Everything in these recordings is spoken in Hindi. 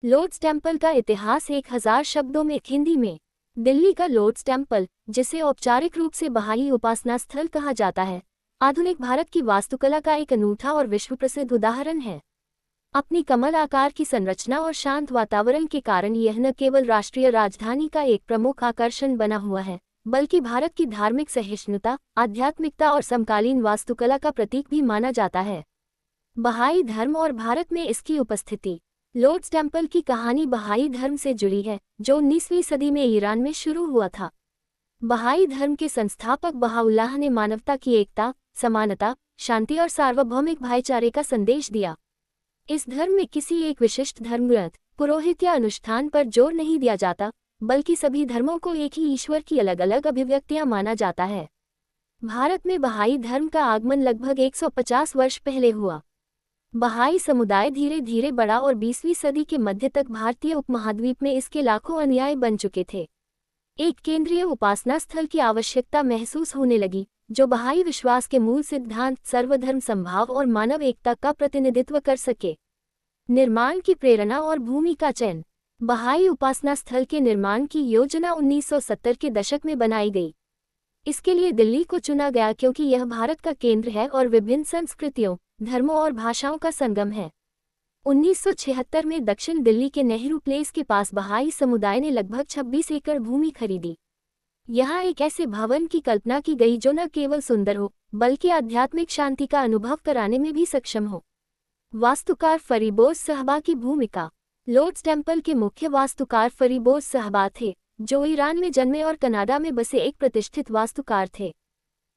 लोर्ड्स टेम्पल का इतिहास 1000 शब्दों में। हिंदी में दिल्ली का लोर्ड्स टेम्पल, जिसे औपचारिक रूप से बहाई उपासना स्थल कहा जाता है, आधुनिक भारत की वास्तुकला का एक अनूठा और विश्व प्रसिद्ध उदाहरण है। अपनी कमल आकार की संरचना और शांत वातावरण के कारण यह न केवल राष्ट्रीय राजधानी का एक प्रमुख आकर्षण बना हुआ है, बल्कि भारत की धार्मिक सहिष्णुता, आध्यात्मिकता और समकालीन वास्तुकला का प्रतीक भी माना जाता है। बहाई धर्म और भारत में इसकी उपस्थिति। लोर्ड्स टेम्पल की कहानी बहाई धर्म से जुड़ी है, जो 19वीं सदी में ईरान में शुरू हुआ था। बहाई धर्म के संस्थापक बहाउल्लाह ने मानवता की एकता, समानता, शांति और सार्वभौमिक भाईचारे का संदेश दिया। इस धर्म में किसी एक विशिष्ट धर्मग्रंथ, पुरोहित या अनुष्ठान पर जोर नहीं दिया जाता, बल्कि सभी धर्मों को एक ही ईश्वर की अलग अलग अभिव्यक्तियां माना जाता है। भारत में बहाई धर्म का आगमन लगभग 150 वर्ष पहले हुआ। बहाई समुदाय धीरे धीरे बढ़ा और 20वीं सदी के मध्य तक भारतीय उपमहाद्वीप में इसके लाखों अनुयायी बन चुके थे। एक केंद्रीय उपासना स्थल की आवश्यकता महसूस होने लगी, जो बहाई विश्वास के मूल सिद्धांत सर्वधर्म समभाव और मानव एकता का प्रतिनिधित्व कर सके। निर्माण की प्रेरणा और भूमि का चयन। बहाई उपासना स्थल के निर्माण की योजना 1970 के दशक में बनाई गई। इसके लिए दिल्ली को चुना गया क्योंकि यह भारत का केंद्र है और विभिन्न संस्कृतियों, धर्मों और भाषाओं का संगम है। 1976 में दक्षिण दिल्ली के नेहरू प्लेस के पास बहाई समुदाय ने लगभग 26 एकड़ भूमि खरीदी। यहाँ एक ऐसे भवन की कल्पना की गई जो न केवल सुंदर हो, बल्कि आध्यात्मिक शांति का अनुभव कराने में भी सक्षम हो। वास्तुकार फरीबोस सहबा की भूमिका। लोर्ड्स टेम्पल के मुख्य वास्तुकार फरीबोस सहबा थे, जो ईरान में जन्मे और कनाडा में बसे एक प्रतिष्ठित वास्तुकार थे।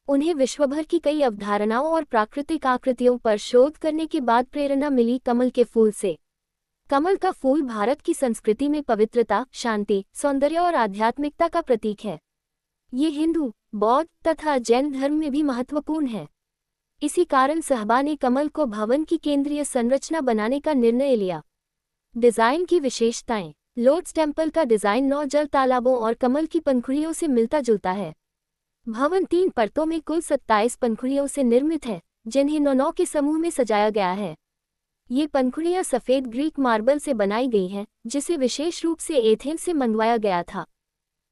उन्हें विश्वभर की कई अवधारणाओं और प्राकृतिक आकृतियों पर शोध करने के बाद प्रेरणा मिली कमल के फूल से। कमल का फूल भारत की संस्कृति में पवित्रता, शांति, सौंदर्य और आध्यात्मिकता का प्रतीक है। ये हिंदू, बौद्ध तथा जैन धर्म में भी महत्वपूर्ण है। इसी कारण सहबा ने कमल को भवन की केंद्रीय संरचना बनाने का निर्णय लिया। डिजाइन की विशेषताएं। लोर्ड्स टेम्पल का डिजाइन 9 जल तालाबों और कमल की पंखुड़ियों से मिलता जुलता है। भवन 3 परतों में कुल 27 पंखुड़ियों से निर्मित है, जिन्हें 9 के समूह में सजाया गया है। ये पंखुड़ियां सफेद ग्रीक मार्बल से बनाई गई हैं, जिसे विशेष रूप से एथेंस से मंगवाया गया था।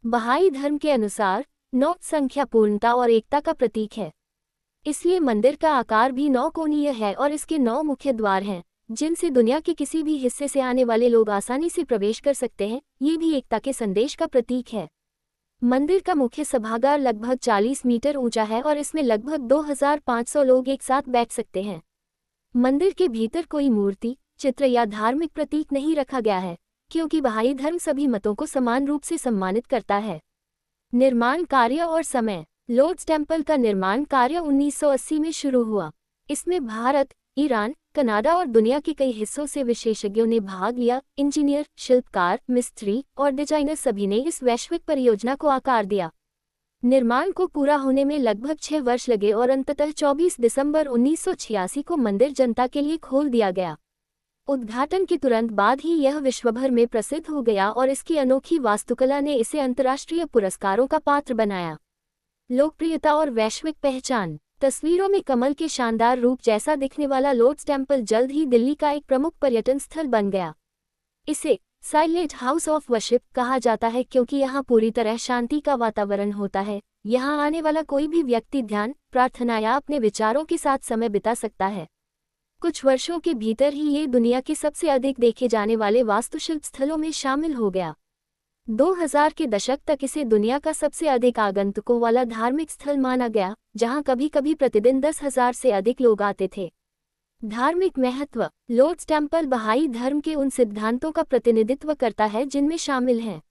बहाई धर्म के अनुसार 9 संख्या पूर्णता और एकता का प्रतीक है। इसलिए मंदिर का आकार भी 9 कोणीय है और इसके 9 मुख्य द्वार हैं, जिनसे दुनिया के किसी भी हिस्से से आने वाले लोग आसानी से प्रवेश कर सकते हैं। ये भी एकता के संदेश का प्रतीक है। मंदिर का मुख्य सभागार लगभग 40 मीटर ऊंचा है और इसमें लगभग 2500 लोग एक साथ बैठ सकते हैं। मंदिर के भीतर कोई मूर्ति, चित्र या धार्मिक प्रतीक नहीं रखा गया है, क्योंकि बहाई धर्म सभी मतों को समान रूप से सम्मानित करता है। निर्माण कार्य और समय। लोर्ड्स टेम्पल का निर्माण कार्य 1980 में शुरू हुआ। इसमें भारत, ईरान, कनाडा और दुनिया के कई हिस्सों से विशेषज्ञों ने भाग लिया। इंजीनियर, शिल्पकार, मिस्त्री और डिजाइनर सभी ने इस वैश्विक परियोजना को आकार दिया। निर्माण को पूरा होने में लगभग 6 वर्ष लगे और अंततः 24 दिसंबर 1986 को मंदिर जनता के लिए खोल दिया गया। उद्घाटन के तुरंत बाद ही यह विश्वभर में प्रसिद्ध हो गया और इसकी अनोखी वास्तुकला ने इसे अंतर्राष्ट्रीय पुरस्कारों का पात्र बनाया। लोकप्रियता और वैश्विक पहचान। तस्वीरों में कमल के शानदार रूप जैसा दिखने वाला लोर्ड्स टेम्पल जल्द ही दिल्ली का एक प्रमुख पर्यटन स्थल बन गया। इसे साइलेंट हाउस ऑफ वर्शिप कहा जाता है क्योंकि यहाँ पूरी तरह शांति का वातावरण होता है। यहाँ आने वाला कोई भी व्यक्ति ध्यान, प्रार्थना या अपने विचारों के साथ समय बिता सकता है। कुछ वर्षों के भीतर ही ये दुनिया के सबसे अधिक देखे जाने वाले वास्तुशिल्प स्थलों में शामिल हो गया। 2000 के दशक तक इसे दुनिया का सबसे अधिक आगंतुकों वाला धार्मिक स्थल माना गया, जहां कभी कभी प्रतिदिन 10,000 से अधिक लोग आते थे। धार्मिक महत्व। लोर्ड्स टेम्पल बहाई धर्म के उन सिद्धांतों का प्रतिनिधित्व करता है जिनमें शामिल हैं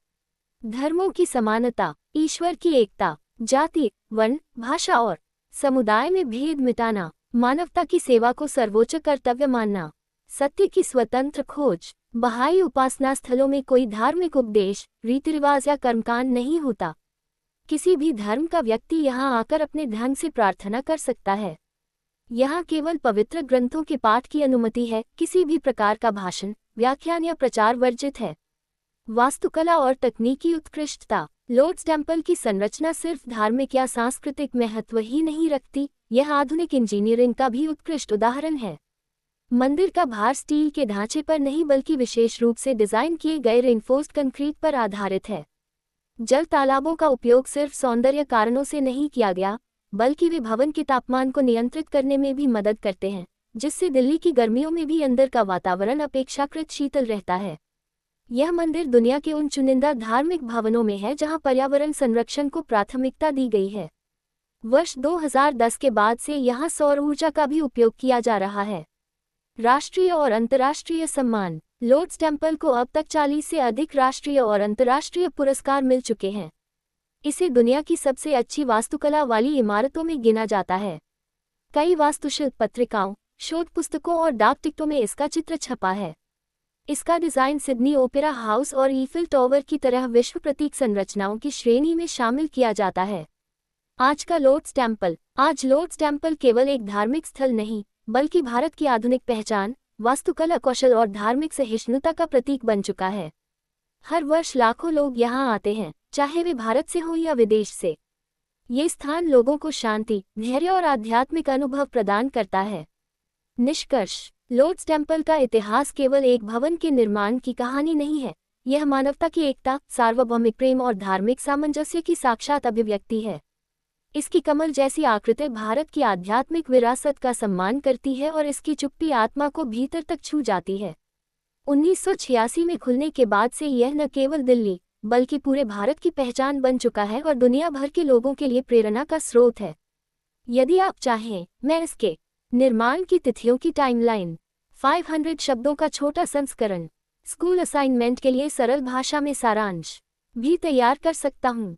धर्मों की समानता, ईश्वर की एकता, जाति, वर्ण, भाषा और समुदाय में भेद मिटाना, मानवता की सेवा को सर्वोच्च कर्तव्य मानना, सत्य की स्वतंत्र खोज। बहाई उपासना स्थलों में कोई धार्मिक उपदेश, रीति रिवाज या कर्मकांड नहीं होता। किसी भी धर्म का व्यक्ति यहाँ आकर अपने ढंग से प्रार्थना कर सकता है। यहाँ केवल पवित्र ग्रंथों के पाठ की अनुमति है। किसी भी प्रकार का भाषण, व्याख्यान या प्रचार वर्जित है। वास्तुकला और तकनीकी उत्कृष्टता। लोर्ड्स टेम्पल की संरचना सिर्फ धार्मिक या सांस्कृतिक महत्व ही नहीं रखती, यह आधुनिक इंजीनियरिंग का भी उत्कृष्ट उदाहरण है। मंदिर का भार स्टील के ढांचे पर नहीं बल्कि विशेष रूप से डिजाइन किए गए रेनफोर्स्ड कंक्रीट पर आधारित है। जल तालाबों का उपयोग सिर्फ सौंदर्य कारणों से नहीं किया गया, बल्कि वे भवन के तापमान को नियंत्रित करने में भी मदद करते हैं, जिससे दिल्ली की गर्मियों में भी अंदर का वातावरण अपेक्षाकृत शीतल रहता है। यह मंदिर दुनिया के उन चुनिंदा धार्मिक भवनों में है जहां पर्यावरण संरक्षण को प्राथमिकता दी गई है। वर्ष 2010 के बाद से यहां सौर ऊर्जा का भी उपयोग किया जा रहा है। राष्ट्रीय और अंतर्राष्ट्रीय सम्मान। लोर्ड्स टेम्पल को अब तक 40 से अधिक राष्ट्रीय और अंतर्राष्ट्रीय पुरस्कार मिल चुके हैं। इसे दुनिया की सबसे अच्छी वास्तुकला वाली इमारतों में गिना जाता है। कई वास्तुशिल्प पत्रिकाओं, शोध पुस्तकों और डाक टिकटों में इसका चित्र छपा है। इसका डिजाइन सिडनी ओपेरा हाउस और ईफिल टॉवर की तरह विश्व प्रतीक संरचनाओं की श्रेणी में शामिल किया जाता है। आज का लोर्ड्स टेम्पल। आज लोर्ड्स टेम्पल केवल एक धार्मिक स्थल नहीं, बल्कि भारत की आधुनिक पहचान, वास्तुकला कौशल और धार्मिक सहिष्णुता का प्रतीक बन चुका है। हर वर्ष लाखों लोग यहाँ आते हैं, चाहे वे भारत से हों या विदेश से। ये स्थान लोगों को शांति, धैर्य और आध्यात्मिक अनुभव प्रदान करता है। निष्कर्ष। लोर्ड्स टेम्पल का इतिहास केवल एक भवन के निर्माण की कहानी नहीं है, यह मानवता की एकता, सार्वभौमिक प्रेम और धार्मिक सामंजस्य की साक्षात अभिव्यक्ति है। इसकी कमल जैसी आकृति भारत की आध्यात्मिक विरासत का सम्मान करती है और इसकी चुप्पी आत्मा को भीतर तक छू जाती है। 1986 में खुलने के बाद से यह न केवल दिल्ली, बल्कि पूरे भारत की पहचान बन चुका है और दुनिया भर के लोगों के लिए प्रेरणा का स्रोत है। यदि आप चाहें, मैं इसके निर्माण की तिथियों की टाइमलाइन, 500 शब्दों का छोटा संस्करण, स्कूल असाइनमेंट के लिए सरल भाषा में सारांश भी तैयार कर सकता हूँ।